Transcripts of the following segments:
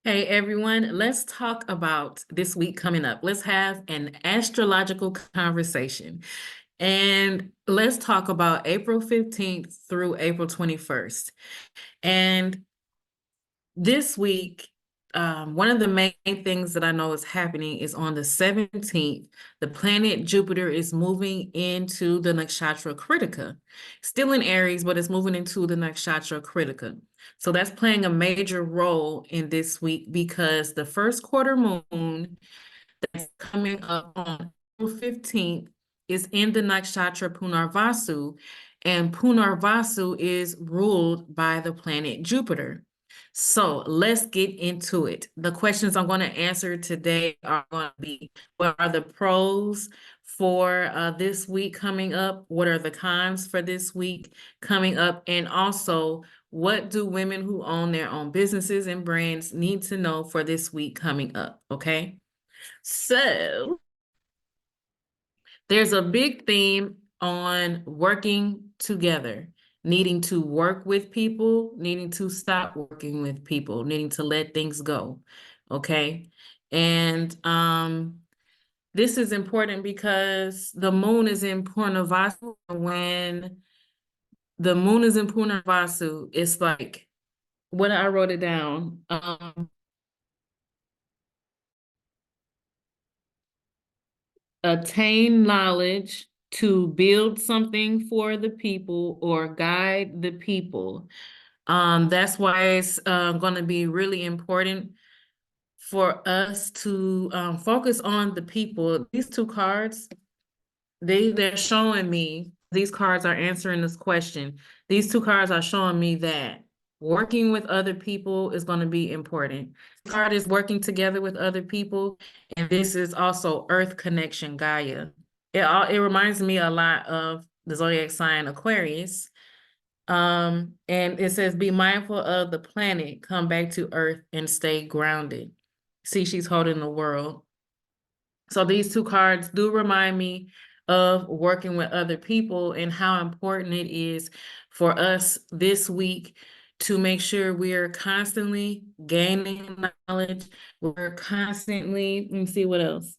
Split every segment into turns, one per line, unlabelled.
Hey everyone, let's talk about this week coming up. Let's have an astrological conversation. And let's talk about April 15th through April 21st. And this week, one of the main things that I know is happening is on the 17th, the planet Jupiter is moving into the nakshatra Kritika. Still in Aries, but it's moving into the nakshatra Kritika. So that's playing a major role in this week because the first quarter moon that's coming up on April 15th is in the nakshatra Punarvasu, and Punarvasu is ruled by the planet Jupiter. So let's get into it. The questions I'm going to answer today are going to be, what are the pros for this week coming up? What are the cons for this week coming up? And also, what do women who own their own businesses and brands need to know for this week coming up? Okay. So there's a big theme on working together, needing to work with people, needing to stop working with people, needing to let things go. Okay. And this is important because the moon is in Punarvasu. When the moon is in Punarvasu, it's like when I wrote it down. Attain knowledge to build something for the people or guide the people. That's why it's going to be really important for us to focus on the people. These two cards, they're showing me, these cards are answering this question. These two cards are showing me that working with other people is going to be important. This card is working together with other people, and this is also Earth connection, Gaia. It reminds me a lot of the zodiac sign Aquarius. And it says, be mindful of the planet, come back to Earth and stay grounded. See, she's holding the world. So these two cards do remind me of working with other people and how important it is for us this week to make sure we're constantly gaining knowledge. We're constantly, let me see what else.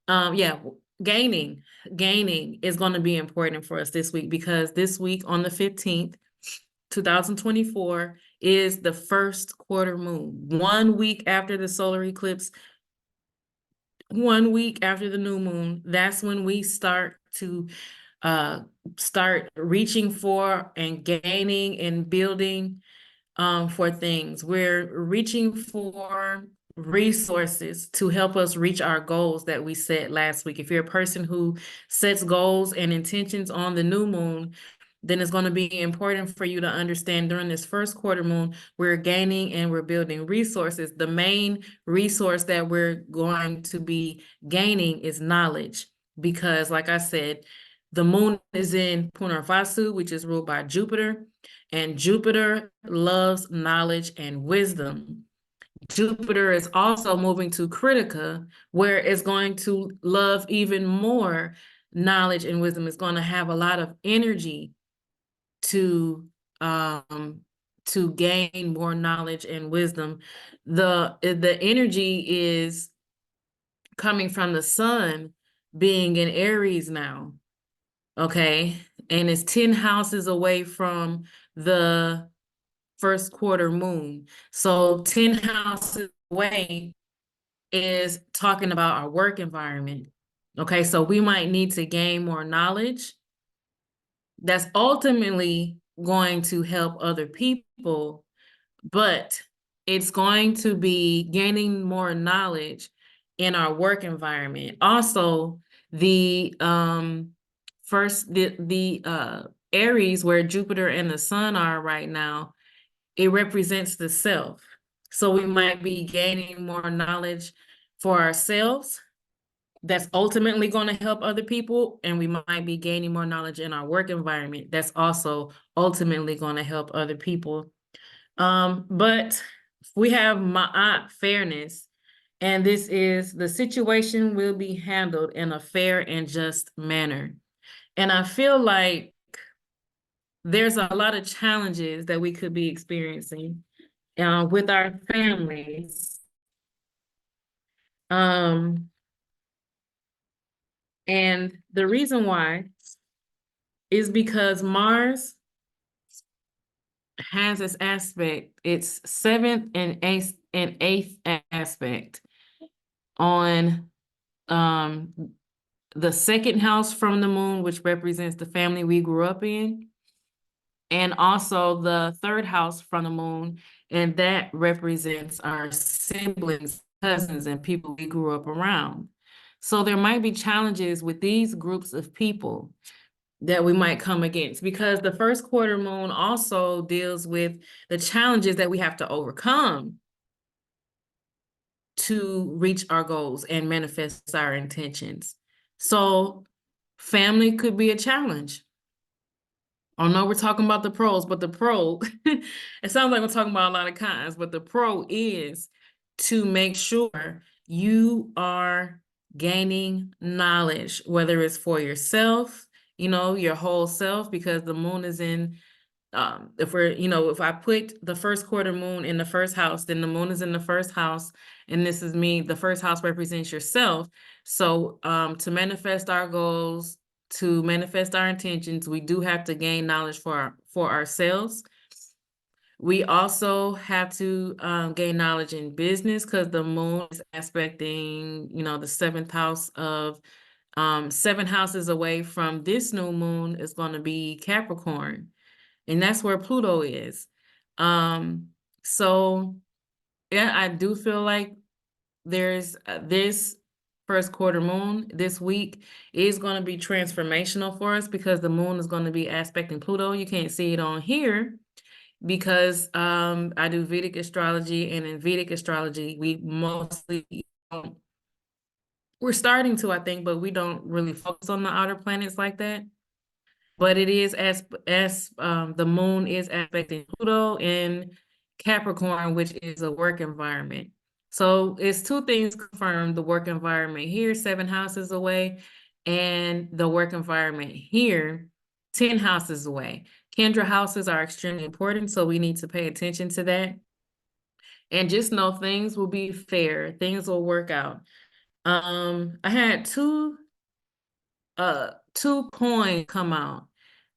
Yeah, gaining is going to be important for us this week because this week on the 15th, 2024 is the first quarter moon. 1 week after the solar eclipse, 1 week after the new moon, that's when we start to start reaching for and gaining and building for things. We're reaching for resources to help us reach our goals that we set last week. If you're a person who sets goals and intentions on the new moon, then it's going to be important for you to understand during this first quarter moon, we're gaining and we're building resources. The main resource that we're going to be gaining is knowledge, because like I said, the moon is in Punarvasu, which is ruled by Jupiter, and Jupiter loves knowledge and wisdom. Jupiter is also moving to Kritika, where it's going to love even more knowledge and wisdom. It's going to have a lot of energy to gain more knowledge and wisdom. The energy is coming from the sun being in Aries now, okay? And it's 10 houses away from the first quarter moon. So 10 houses away is talking about our work environment. Okay, so we might need to gain more knowledge that's ultimately going to help other people, but it's going to be gaining more knowledge in our work environment. Also, the Aries, where Jupiter and the sun are right now, it represents the self. So we might be gaining more knowledge for ourselves that's ultimately going to help other people, and we might be gaining more knowledge in our work environment that's also ultimately going to help other people. But we have ma'at, fairness, and this is the situation will be handled in a fair and just manner. And I feel like there's a lot of challenges that we could be experiencing. with our families. Um, and the reason why is because Mars has its aspect, its seventh and eighth aspect on um the second house from the moon, which represents the family we grew up in, and also the third house from the moon, and that represents our siblings, cousins, and people we grew up around. So there might be challenges with these groups of people that we might come against, because the first quarter moon also deals with the challenges that we have to overcome to reach our goals and manifest our intentions. So family could be a challenge. I know we're talking about the pros, but the pro, it sounds like we're talking about a lot of cons, but the pro is to make sure you are gaining knowledge, whether it's for yourself, your whole self, because the moon is in, if I put the first quarter moon in the first house, then the moon is in the first house, and this is me, the first house represents yourself. So to manifest our goals, to manifest our intentions, we do have to gain knowledge for ourselves. We also have to gain knowledge in business, because the moon is aspecting, the seventh house of 7 houses away from this new moon is going to be Capricorn, and that's where Pluto is. So yeah, I do feel like there's this first quarter moon this week is going to be transformational for us, because the moon is going to be aspecting Pluto. You can't see it on here because I do Vedic astrology, and in Vedic astrology, we mostly we're starting to, I think, but we don't really focus on the outer planets like that. But it is as the moon is aspecting Pluto in Capricorn, which is a work environment. So it's two things confirmed: the work environment here, 7 houses away, and the work environment here, 10 houses away. Kendra houses are extremely important, so we need to pay attention to that. And just know things will be fair, things will work out. I had two coins come out.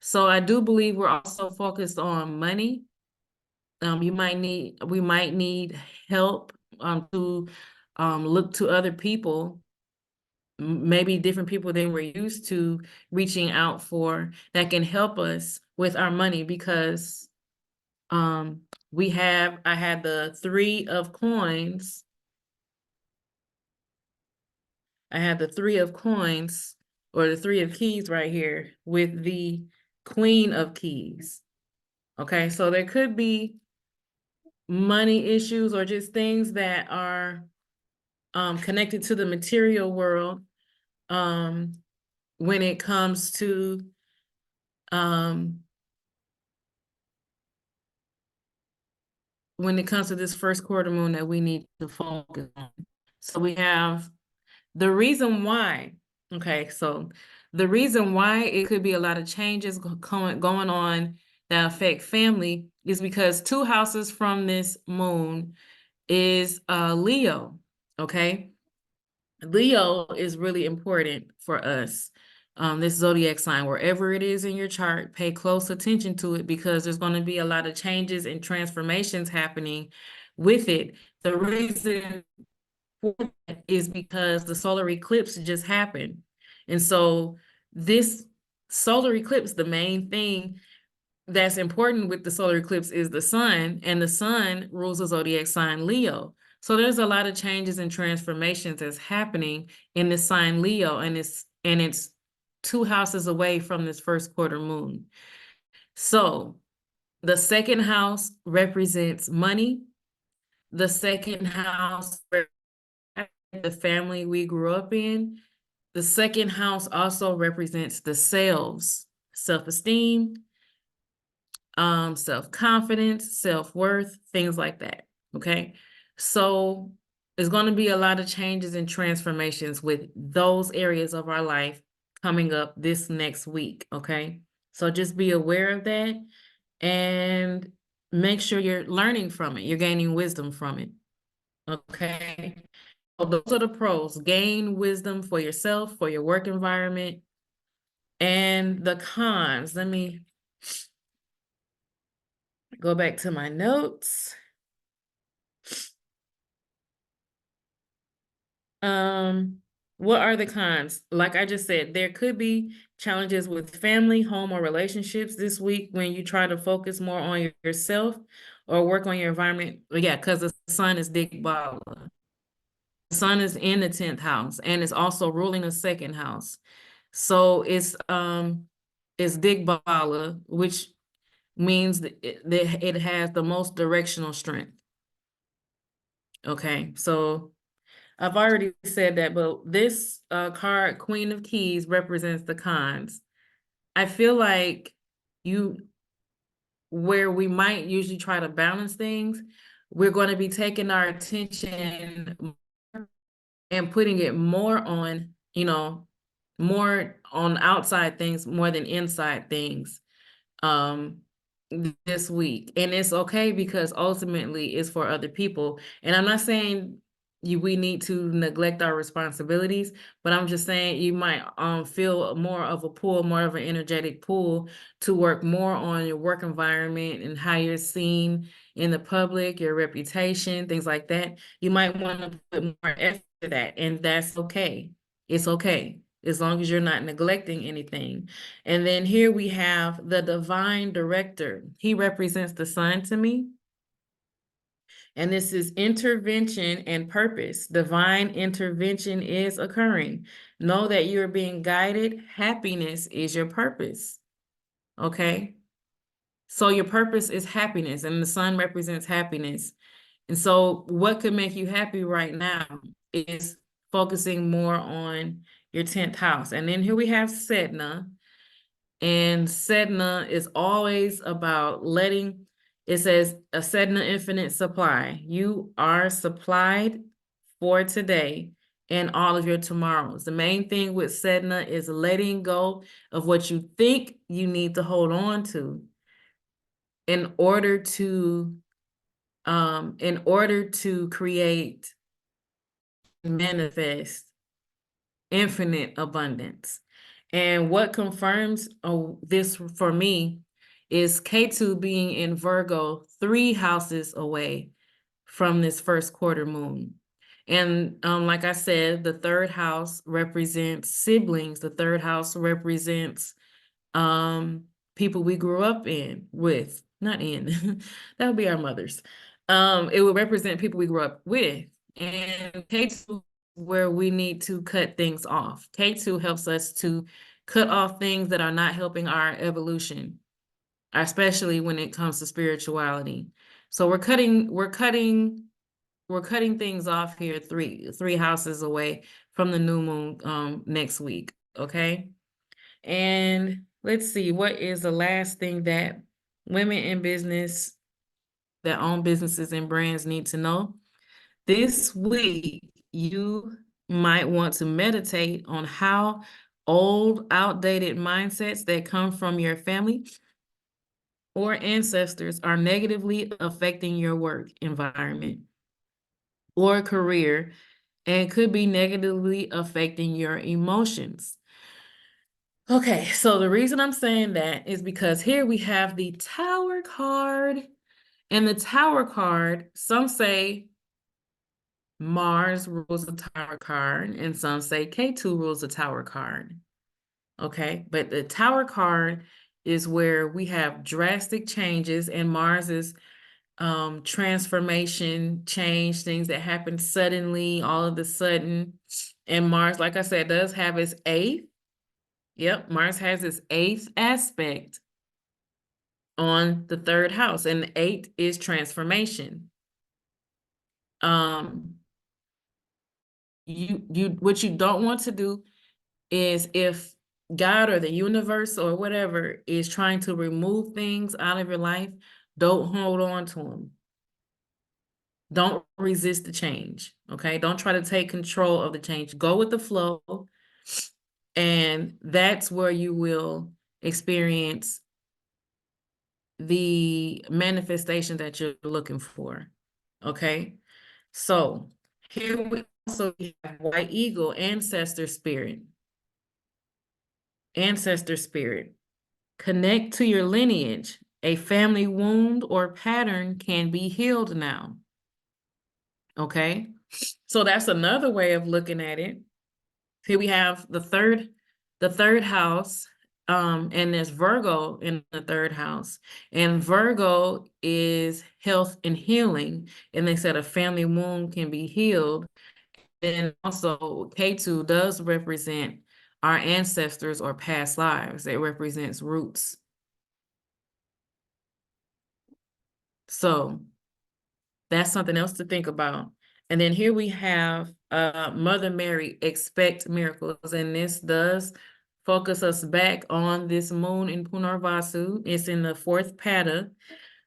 So I do believe we're also focused on money. We might need help to look to other people, maybe different people than we're used to reaching out for, that can help us with our money, because I had the 3 of coins. I had the 3 of coins, or the 3 of keys right here with the Queen of keys. Okay, so there could be money issues or just things that are connected to the material world um, when it comes to this first quarter moon that we need to focus on. So we have the reason why. Okay, so the reason why it could be a lot of changes going on that affect family is because 2 houses from this moon is Leo. Okay, Leo is really important for us. This zodiac sign, wherever it is in your chart, pay close attention to it, because there's going to be a lot of changes and transformations happening with it. The reason for that is because the solar eclipse just happened. And so this solar eclipse, the main thing that's important with the solar eclipse is the sun, and the sun rules the zodiac sign Leo. So there's a lot of changes and transformations that's happening in the sign Leo, and it's 2 houses away from this first quarter moon. So the second house represents money. The second house represents the family we grew up in. The second house also represents the selves, self-esteem, self-confidence, self-worth, things like that. Okay. So there's going to be a lot of changes and transformations with those areas of our life coming up this next week. Okay. So just be aware of that. And make sure you're learning from it. You're gaining wisdom from it. Okay. So those are the pros. Gain wisdom for yourself, for your work environment, and the cons. Let me go back to my notes. Um, what are the cons? Like I just said, there could be challenges with family, home, or relationships this week when you try to focus more on yourself or work on your environment. Yeah, because the sun is Digbala. The sun is in the 10th house and it's also ruling the second house. So it's Digbala, which means that it has the most directional strength. Okay, so I've already said that, but this card, Queen of Keys, represents the cons. I feel like you, where we might usually try to balance things, we're going to be taking our attention and putting it more on, more on outside things more than inside things. Um, this week. And it's okay because ultimately it's for other people. And I'm not saying we need to neglect our responsibilities, but I'm just saying you might feel more of a pull, more of an energetic pull to work more on your work environment and how you're seen in the public, your reputation, things like that. You might want to put more effort to that, and that's okay. It's okay as long as you're not neglecting anything. And then here we have the divine director. He represents the sun to me. And this is intervention and purpose. Divine intervention is occurring. Know that you're being guided. Happiness is your purpose. Okay. So your purpose is happiness, and the sun represents happiness. And so what could make you happy right now is focusing more on your 10th house. And then here we have Sedna. And Sedna is always about letting, it says a Sedna infinite supply. You are supplied for today and all of your tomorrows. The main thing with Sedna is letting go of what you think you need to hold on to in order to create, manifest infinite abundance. And what confirms this for me is K2 being in Virgo 3 houses away from this first quarter moon. And like I said, the third house represents siblings. The third house represents people we grew up with, not in. That would be our mothers. It would represent people we grew up with. And K2 where we need to cut things off. K2 helps us to cut off things that are not helping our evolution, especially when it comes to spirituality. So we're cutting things off here three houses away from the new moon next week. Okay. And let's see, what is the last thing that women in business that own businesses and brands need to know? This week, you might want to meditate on how old, outdated mindsets that come from your family or ancestors are negatively affecting your work environment or career and could be negatively affecting your emotions. Okay, so the reason I'm saying that is because here we have the Tower card. And the Tower card, some say Mars rules the Tower card, and some say K2 rules the Tower card. Okay, but the Tower card is where we have drastic changes, and Mars is transformation, change, things that happen suddenly, all of a sudden. And Mars, like I said, does have its eighth. Yep, Mars has its eighth aspect on the third house, and the eighth is transformation. What you don't want to do is, if God or the universe or whatever is trying to remove things out of your life, don't hold on to them. Don't resist the change. Okay. Don't try to take control of the change. Go with the flow. And that's where you will experience the manifestation that you're looking for. Okay. So here we also have white eagle, ancestor spirit. Ancestor spirit. Connect to your lineage. A family wound or pattern can be healed now. Okay. So that's another way of looking at it. Here we have the third house, and there's Virgo in the third house. And Virgo is health and healing. And they said a family wound can be healed. And also K2 does represent our ancestors or past lives. It represents roots. So that's something else to think about. And then here we have Mother Mary, expect miracles. And this does focus us back on this moon in Punarvasu. It's in the fourth pada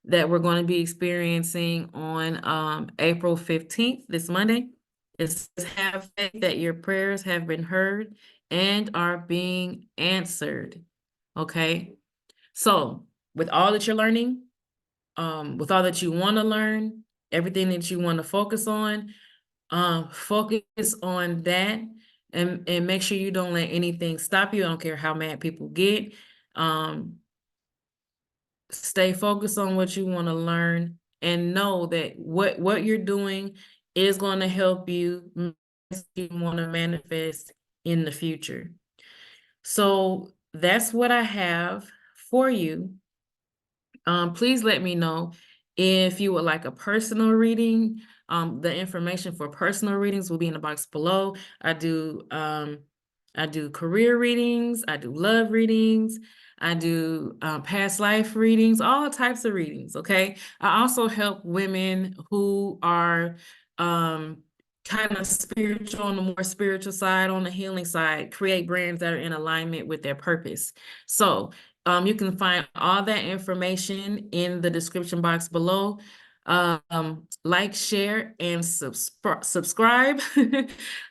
that we're going to be experiencing on April 15th, this Monday. It says, have faith that your prayers have been heard and are being answered. Okay. So with all that you're learning, with all that you want to learn, everything that you want to focus on that, and make sure you don't let anything stop you. I don't care how mad people get. Stay focused on what you want to learn, and know that what you're doing is going to help you want to manifest in the future. So that's what I have for you. Please let me know if you would like a personal reading. The information for personal readings will be in the box below. I do career readings, I do love readings, I do past life readings, all types of readings, okay? I also help women who are kind of spiritual, on the more spiritual side, on the healing side, create brands that are in alignment with their purpose. So you can find all that information in the description box below. Like, share, and subscribe.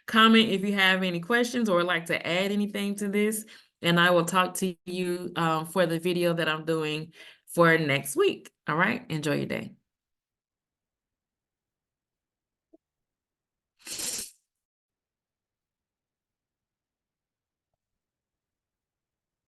Comment if you have any questions or like to add anything to this. And I will talk to you for the video that I'm doing for next week. All right. Enjoy your day.